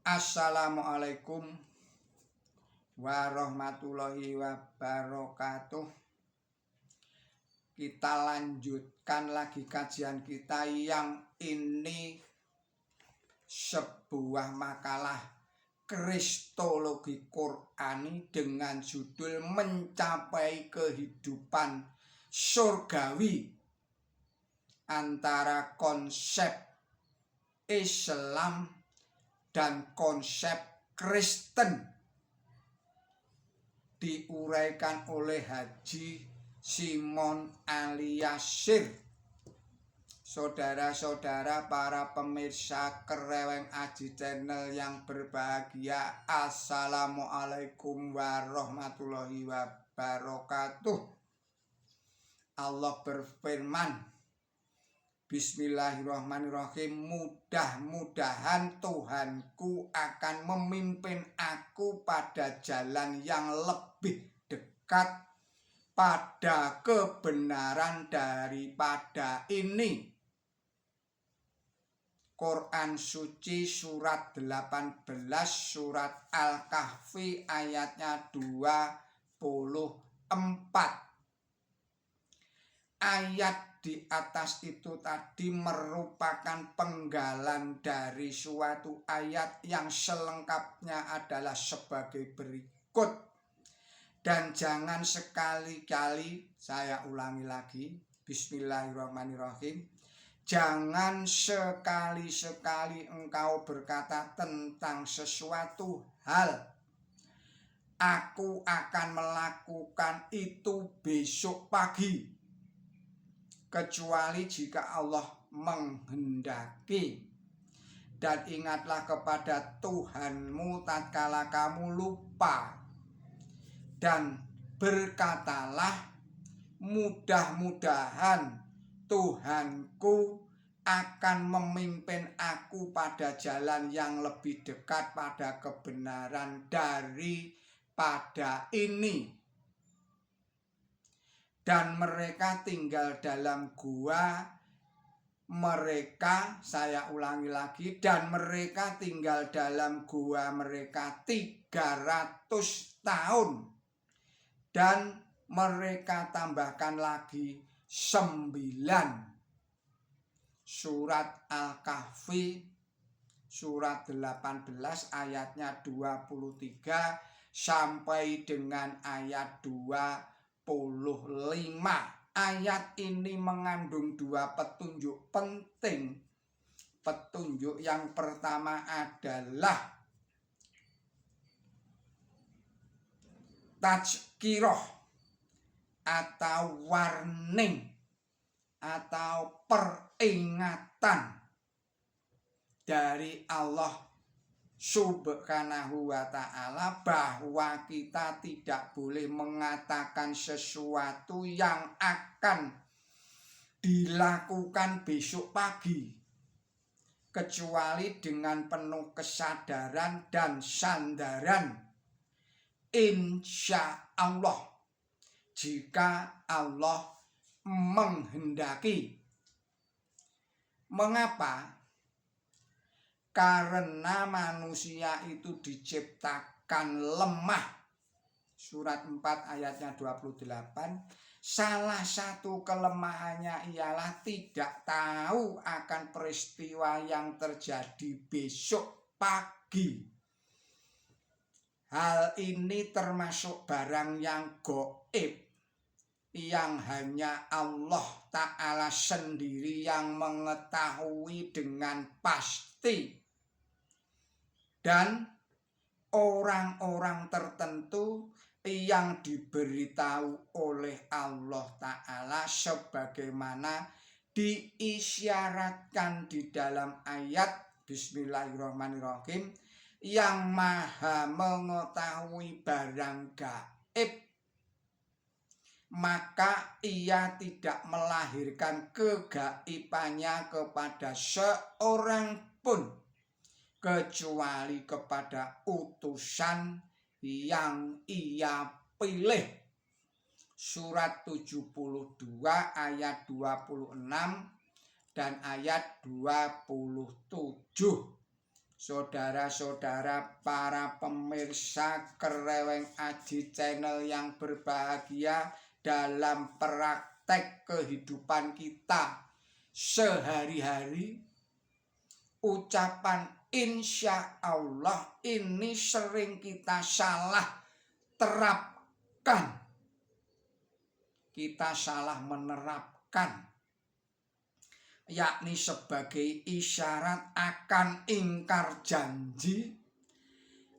Assalamualaikum warahmatullahi wabarakatuh. Kita lanjutkan lagi kajian kita yang ini sebuah makalah kristologi Qur'ani dengan judul Mencapai Kehidupan Surgawi antara konsep Islam dan konsep Kristen, diuraikan oleh Haji Simon Aliasir. Saudara-saudara para pemirsa Kereweng Aji Channel yang berbahagia, Assalamualaikum warahmatullahi wabarakatuh. Allah berfirman, Bismillahirrahmanirrahim, mudah-mudahan Tuhanku akan memimpin aku pada jalan yang lebih dekat pada kebenaran daripada ini. Quran Suci surat 18 surat Al-Kahfi ayatnya 24. Ayat di atas itu tadi merupakan penggalan dari suatu ayat yang selengkapnya adalah sebagai berikut. Dan jangan sekali-kali, saya ulangi lagi, Bismillahirrahmanirrahim, jangan sekali-sekali engkau berkata tentang sesuatu hal, aku akan melakukan itu besok pagi, kecuali jika Allah menghendaki. Dan ingatlah kepada Tuhanmu tatkala kamu lupa, dan berkatalah, mudah-mudahan Tuhanku akan memimpin aku pada jalan yang lebih dekat pada kebenaran daripada ini. Dan mereka tinggal dalam gua mereka, saya ulangi lagi, dan mereka tinggal dalam gua mereka 300 tahun. Dan mereka tambahkan lagi 9. Surat Al-Kahfi surat 18 ayatnya 23 sampai dengan ayat 25. Ayat ini mengandung 2 petunjuk penting. Petunjuk yang pertama adalah tazkirah atau warning atau peringatan dari Allah Subhanahu wa ta'ala bahwa kita tidak boleh mengatakan sesuatu yang akan dilakukan besok pagi kecuali dengan penuh kesadaran dan sandaran insya Allah, jika Allah menghendaki. Mengapa? Karena manusia itu diciptakan lemah. Surat 4 ayatnya 28. Salah satu kelemahannya ialah tidak tahu akan peristiwa yang terjadi besok pagi. Hal ini termasuk barang yang gaib, yang hanya Allah Ta'ala sendiri yang mengetahui dengan pasti. Dan orang-orang tertentu yang diberitahu oleh Allah Ta'ala sebagaimana diisyaratkan di dalam ayat Bismillahirrahmanirrahim, yang maha mengetahui barang gaib, maka ia tidak melahirkan kegaibannya kepada seorang pun kecuali kepada utusan yang ia pilih. Surat 72 ayat 26 dan ayat 27. saudara-saudara para pemirsa Kereweng Aji Channel yang berbahagia, dalam praktek kehidupan kita sehari-hari, ucapan insya Allah ini sering kita salah terapkan. Kita salah menerapkan, yakni sebagai isyarat akan ingkar janji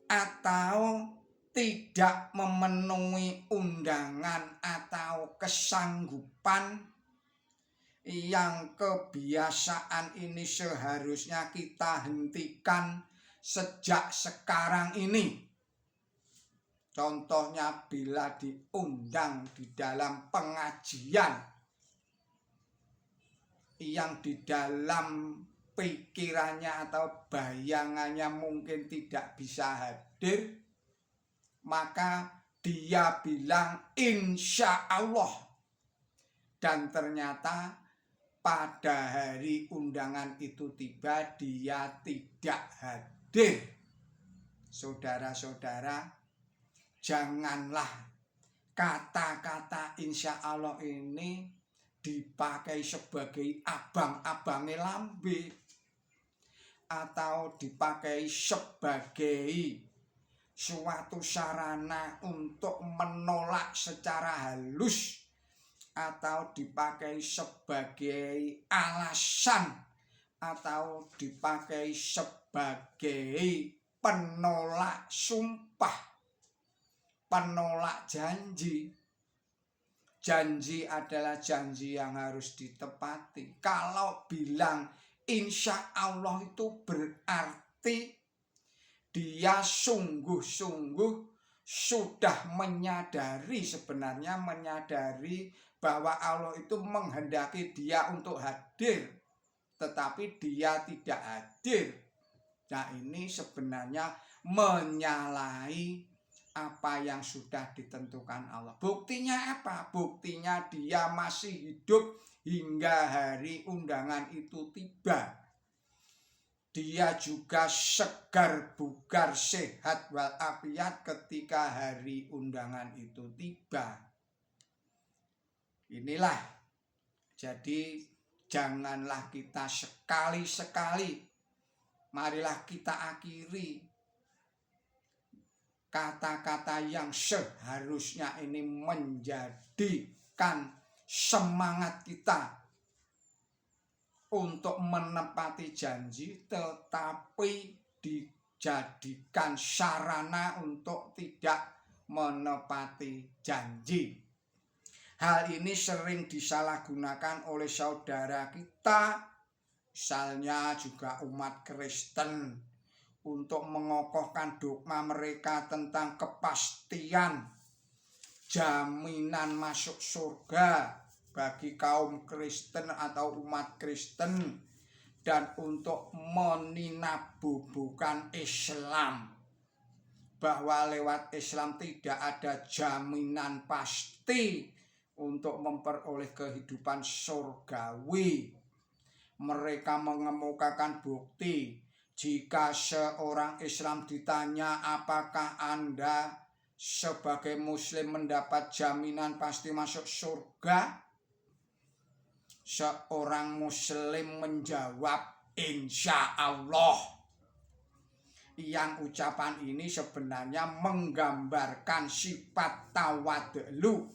atau tidak memenuhi undangan atau kesanggupan yang kebiasaan ini seharusnya kita hentikan sejak sekarang ini. Contohnya bila diundang di dalam pengajian yang di dalam pikirannya atau bayangannya mungkin tidak bisa hadir, maka dia bilang insya Allah, dan ternyata pada hari undangan itu tiba dia tidak hadir. Saudara-saudara, janganlah kata-kata insya Allah ini dipakai sebagai abang-abangnya lambe, atau dipakai sebagai suatu sarana untuk menolak secara halus, atau dipakai sebagai alasan, atau dipakai sebagai penolak sumpah, penolak janji. Janji adalah janji yang harus ditepati. Kalau bilang insya Allah itu berarti dia sungguh-sungguh sudah menyadari, sebenarnya menyadari bahwa Allah itu menghendaki dia untuk hadir, tetapi dia tidak hadir. Nah, ini sebenarnya menyalahi apa yang sudah ditentukan Allah. Buktinya apa? Buktinya dia masih hidup hingga hari undangan itu tiba. Dia juga segar bugar, sehat walafiat ketika hari undangan itu tiba. Inilah, jadi janganlah kita sekali-sekali, marilah kita akhiri kata-kata yang seharusnya ini menjadikan semangat kita untuk menepati janji, tetapi dijadikan sarana untuk tidak menepati janji. Hal ini sering disalahgunakan oleh saudara kita, misalnya juga umat Kristen, untuk mengokohkan dogma mereka tentang kepastian jaminan masuk surga bagi kaum Kristen atau umat Kristen, dan untuk meninabubukan Islam, bahwa lewat Islam tidak ada jaminan pasti untuk memperoleh kehidupan surgawi. Mereka mengemukakan bukti, jika seorang Islam ditanya apakah Anda sebagai Muslim mendapat jaminan pasti masuk surga, seorang Muslim menjawab insya Allah. Yang ucapan ini sebenarnya menggambarkan sifat tawadhu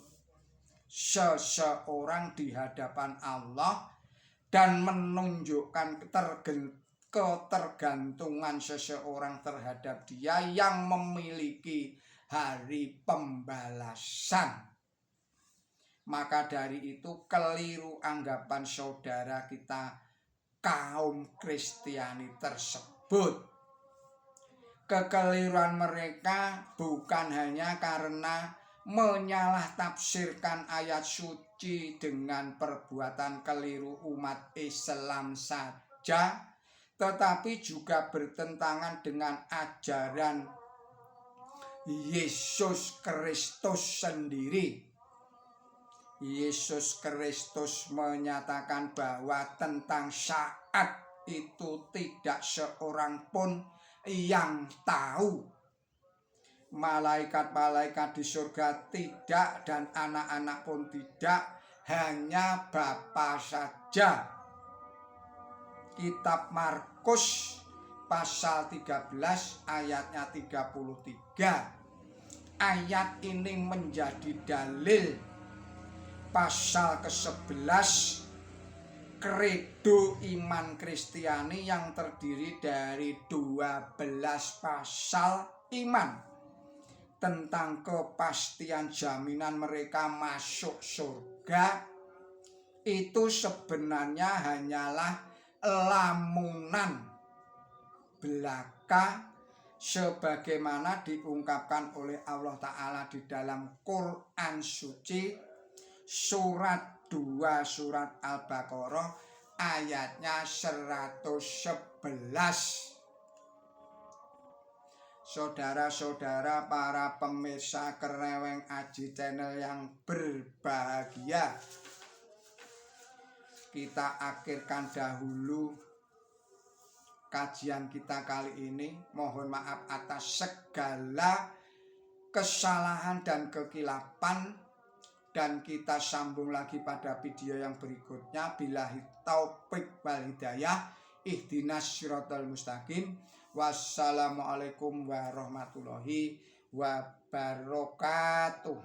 seseorang di hadapan Allah, dan menunjukkan ketergantungan seseorang terhadap dia yang memiliki hari pembalasan. Maka dari itu keliru anggapan saudara kita kaum Kristiani tersebut. Kekeliruan mereka bukan hanya karena menyalah tafsirkan ayat suci dengan perbuatan keliru umat Islam saja, tetapi juga bertentangan dengan ajaran Yesus Kristus sendiri. Yesus Kristus menyatakan bahwa tentang saat itu tidak seorang pun yang tahu. Malaikat-malaikat di surga tidak dan anak-anak pun tidak, hanya Bapa saja. Kitab Markus pasal 13 ayatnya 33. Ayat ini menjadi dalil pasal ke-11 kredo iman Kristiani yang terdiri dari 12 pasal iman tentang kepastian jaminan mereka masuk surga. Itu sebenarnya hanyalah lamunan belaka sebagaimana diungkapkan oleh Allah Ta'ala di dalam Quran Suci surat 2 surat Al-Baqarah ayatnya 111. Saudara-saudara para pemirsa Kereweng Aji Channel yang berbahagia, kita akhirkan dahulu kajian kita kali ini. Mohon maaf atas segala kesalahan dan kekilapan, dan kita sambung lagi pada video yang berikutnya. Billahi taufik wal hidayah, ihdinas siratal mustaqim. Wassalamualaikum warahmatullahi wabarakatuh.